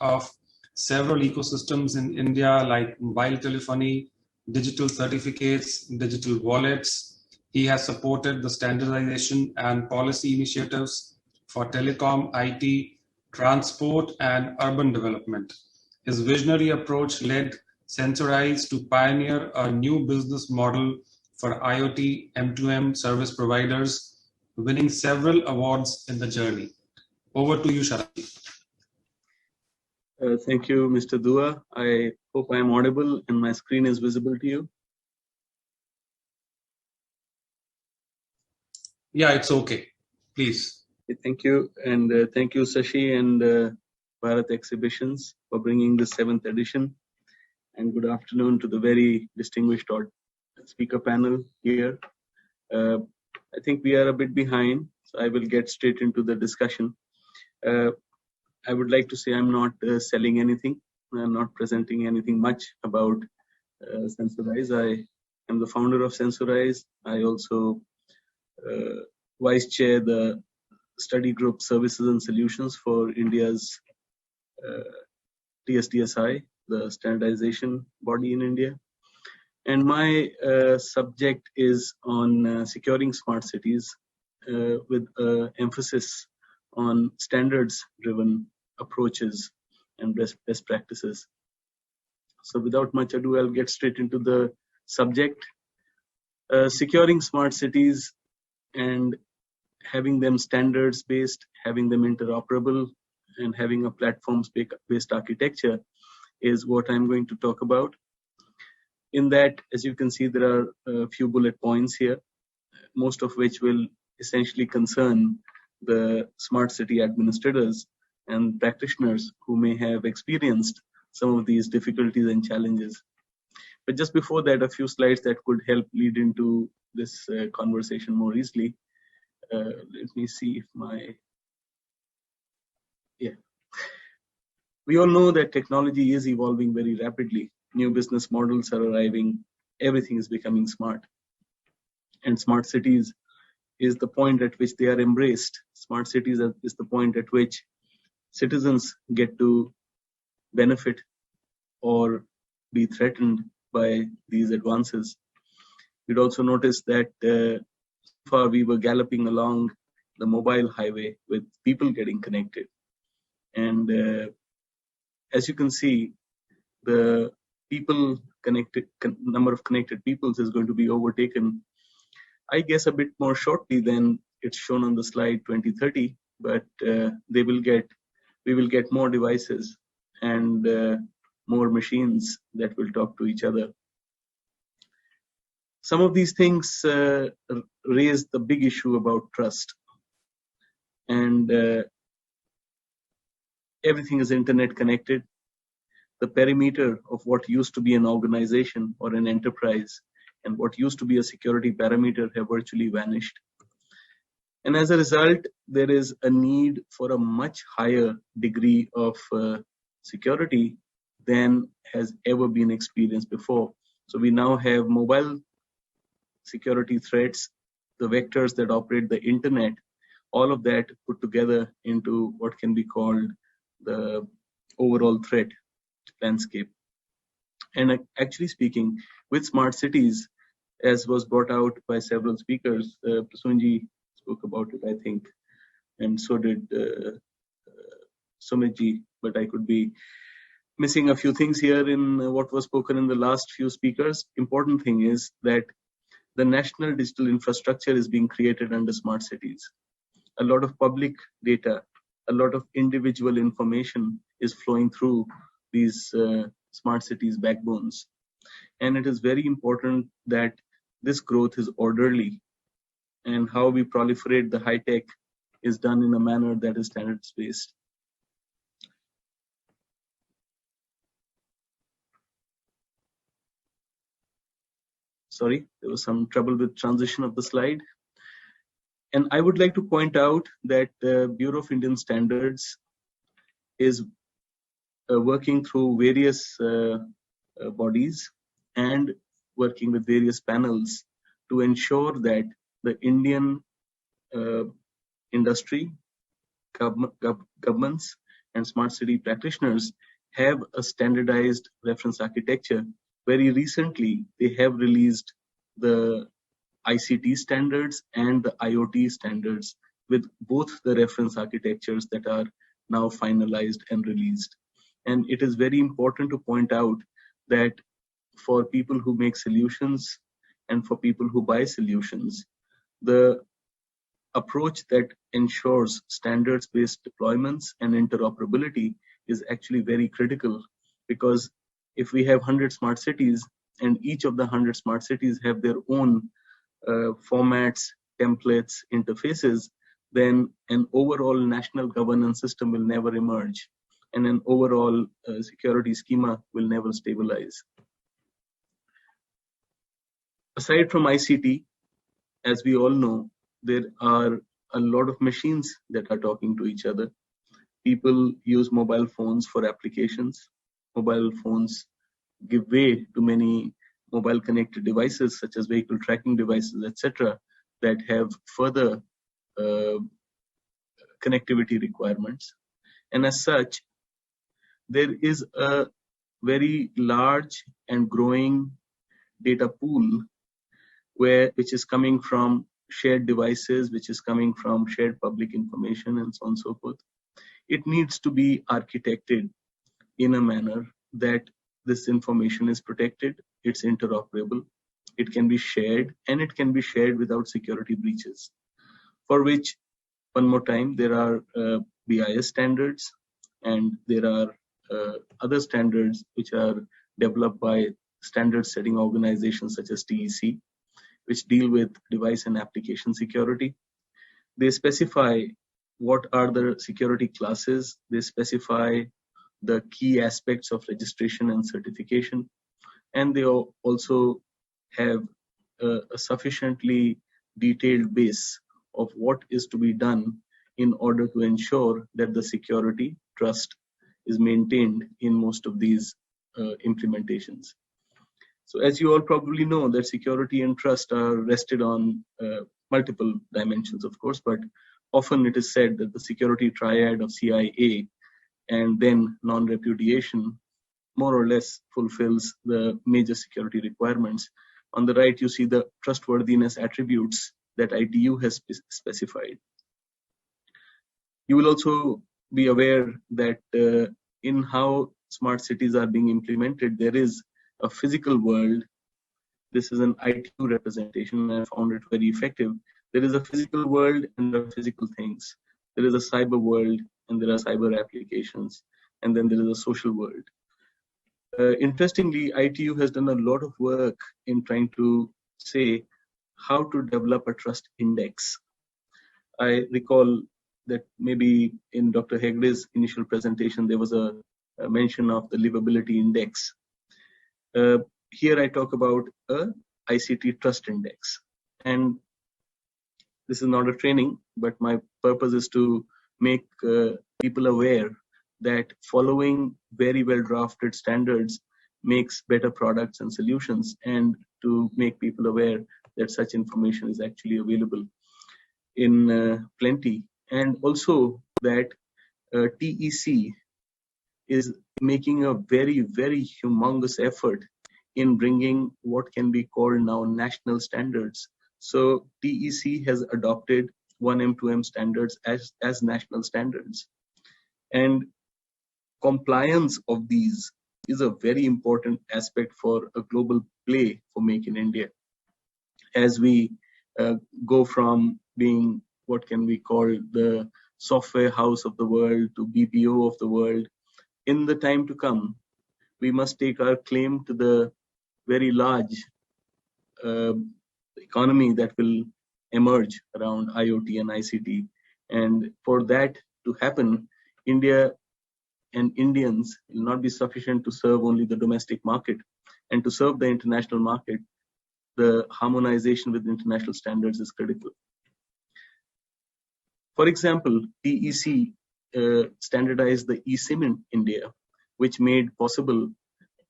of several ecosystems in India like mobile telephony, digital certificates, digital wallets. He has supported the standardization and policy initiatives for telecom, IT, transport, and urban development. His visionary approach led Sensorize to pioneer a new business model for IoT M2M service providers, winning several awards in the journey. Over to you, Sharad. Thank you, Mr. Dua. I hope I am audible and my screen is visible to you. Yeah, it's okay. Please. Thank you. And thank you, Sashi and Bharat Exhibitions for bringing the 7th edition. And good afternoon to the very distinguished speaker panel here. I think we are a bit behind, so I will get straight into the discussion. I would like to say I'm not selling anything. I'm not presenting anything much about Sensorize. I am the founder of Sensorize. I also vice chair the study group Services and Solutions for India's TSDSI, the standardization body in India. And my subject is on securing smart cities with emphasis on standards-driven approaches and best practices. So without much ado, I'll get straight into the subject. Securing smart cities and having them standards-based, having them interoperable, and having a platforms-based architecture is what I'm going to talk about. In that, as you can see, there are a few bullet points here, most of which will essentially concern the smart city administrators and practitioners who may have experienced some of these difficulties and challenges. But just before that, a few slides that could help lead into this conversation more easily. Let me see if we all know that technology is evolving very rapidly. New business models are arriving. Everything is becoming smart. And smart cities is the point at which they are embraced. Smart cities is the point at which citizens get to benefit or be threatened by these advances. You'd also notice that so far we were galloping along the mobile highway with people getting connected. And as you can see, the number of connected peoples is going to be overtaken, I guess, a bit more shortly than it's shown on the slide 2030, but we will get more devices and more machines that will talk to each other. Some of these things raise the big issue about trust. And everything is internet connected. The perimeter of what used to be an organization or an enterprise and what used to be a security parameter have virtually vanished. And as a result, there is a need for a much higher degree of security than has ever been experienced before. So we now have mobile security threats, the vectors that operate the internet, all of that put together into what can be called the overall threat landscape. And actually speaking, with smart cities, as was brought out by several speakers, Prasunji spoke about it, I think, and so did Sumitji, but I could be missing a few things here in what was spoken in the last few speakers. Important thing is that the national digital infrastructure is being created under smart cities. A lot of public data, a lot of individual information is flowing through these smart cities backbones. And it is very important that this growth is orderly, and how we proliferate the high tech is done in a manner that is standards based. Sorry, there was some trouble with transition of the slide. And I would like to point out that the Bureau of Indian Standards is working through various bodies and working with various panels to ensure that the Indian industry, governments, and smart city practitioners have a standardized reference architecture. Very recently, they have released the ICT standards and the IoT standards with both the reference architectures that are now finalized and released. And it is very important to point out that for people who make solutions and for people who buy solutions, the approach that ensures standards-based deployments and interoperability is actually very critical, because if we have 100 smart cities and each of the 100 smart cities have their own formats, templates, interfaces, then an overall national governance system will never emerge, and an overall security schema will never stabilize. Aside from ICT, as we all know, there are a lot of machines that are talking to each other. People use mobile phones for applications. Mobile phones give way to many mobile connected devices such as vehicle tracking devices, etc., that have further connectivity requirements. And as such, there is a very large and growing data pool which is coming from shared devices, which is coming from shared public information, and so on and so forth. It needs to be architected in a manner that this information is protected, it's interoperable, it can be shared, and it can be shared without security breaches. For which, one more time, there are BIS standards, and there are other standards which are developed by standard setting organizations such as TEC, which deal with device and application security. They specify what are the security classes, they specify the key aspects of registration and certification, and they also have a sufficiently detailed base of what is to be done in order to ensure that the security trust is maintained in most of these implementations. So as you all probably know, that security and trust are rested on multiple dimensions, of course, but often it is said that the security triad of CIA and then non-repudiation more or less fulfills the major security requirements. On the right, you see the trustworthiness attributes that ITU has specified. You will also be aware that in how smart cities are being implemented, there is a physical world. This is an ITU representation, and I found it very effective. There is a physical world and there are physical things. There is a cyber world and there are cyber applications, and then there is a social world. Interestingly, ITU has done a lot of work in trying to say how to develop a trust index. I recall that maybe in Dr. Hegde's initial presentation, there was a mention of the livability index. Here I talk about a ICT trust index. And this is not a training, but my purpose is to make people aware that following very well drafted standards makes better products and solutions, and to make people aware that such information is actually available in plenty. And also that TEC is making a very, very humongous effort in bringing what can be called now national standards. So TEC has adopted 1M, 2M standards as national standards. And compliance of these is a very important aspect for a global play for Make in India. As we go from being what can we call the software house of the world to BPO of the world, in the time to come, we must take our claim to the very large economy that will emerge around IoT and ICT. And for that to happen, India and Indians will not be sufficient to serve only the domestic market. And to serve the international market, the harmonization with international standards is critical. For example, TEC standardized the eSIM in India, which made possible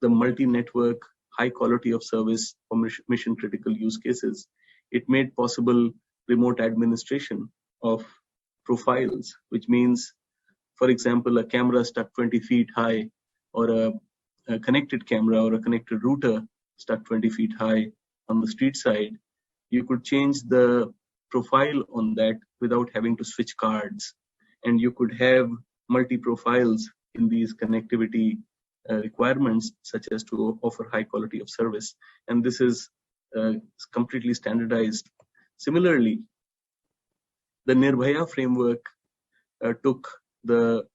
the multi-network high quality of service for mission critical use cases. It made possible remote administration of profiles, which means For example, a camera stuck 20 feet high, or a connected camera or a connected router stuck 20 feet high on the street side, you could change the profile on that without having to switch cards. And you could have multi-profiles in these connectivity requirements, such as to offer high quality of service. And this is completely standardized. Similarly, the Nirbhaya framework took the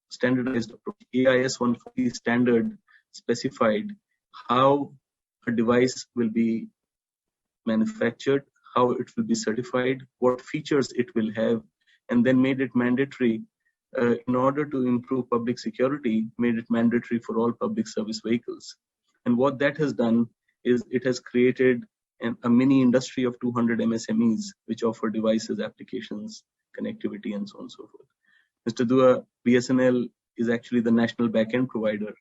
standardized approach. AIS 140 standard specified how a device will be manufactured, how it will be certified, what features it will have, and then made it mandatory in order to improve public security, made it mandatory for all public service vehicles. And what that has done is it has created a mini industry of 200 MSMEs, which offer devices, applications, connectivity, and so on and so forth. Mr. Dua, BSNL is actually the national backend provider,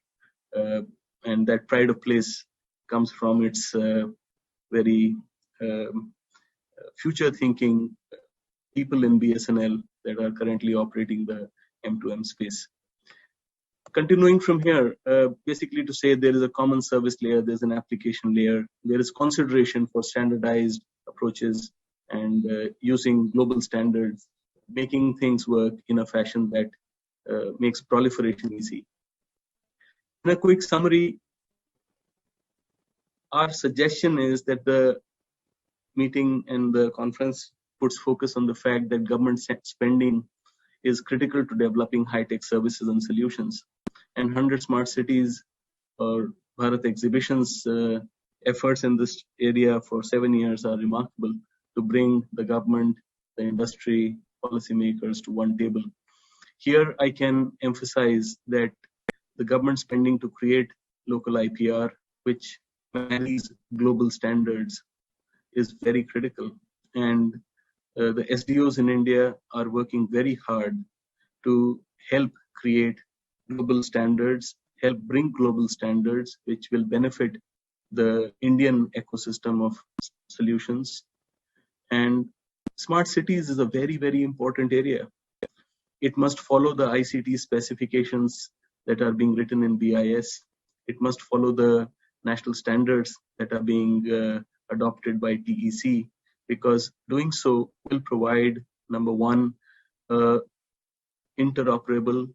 and that pride of place comes from its very future-thinking people in BSNL that are currently operating the M2M space. Continuing from here, basically to say there is a common service layer, there's an application layer, there is consideration for standardized approaches and using global standards, making things work in a fashion that makes proliferation easy. In a quick summary, our suggestion is that the meeting and the conference puts focus on the fact that government spending is critical to developing high-tech services and solutions. And 100 Smart Cities or Bharat Exhibition's efforts in this area for 7 years are remarkable to bring the government, the industry, policymakers to one table. Here I can emphasize that the government spending to create local IPR, which marries global standards, is very critical. And the SDOs in India are working very hard to help create global standards, help bring global standards, which will benefit the Indian ecosystem of solutions. And smart cities is a very, very important area. It must follow the ICT specifications that are being written in BIS. It must follow the national standards that are being adopted by TEC, because doing so will provide, number one, interoperable,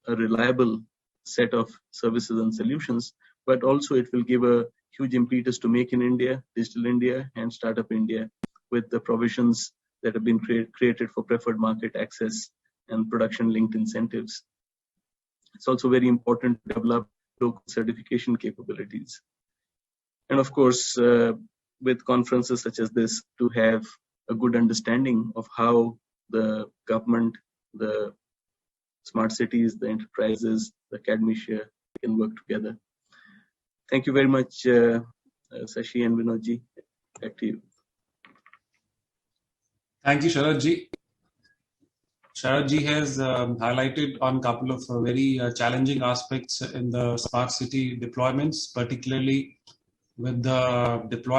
a reliable set of services and solutions, but also it will give a huge impetus to Make in India, Digital India, and Startup India, with the provisions that have been created for preferred market access and production-linked incentives. It's also very important to develop local certification capabilities. And of course, with conferences such as this, to have a good understanding of how the government, the smart cities, the enterprises, the academia can work together. Thank you very much, Sashi and Vinodji. Back to you. Thank you, Sharadji. Sharadji has highlighted on a couple of very challenging aspects in the smart city deployments, particularly with the deployment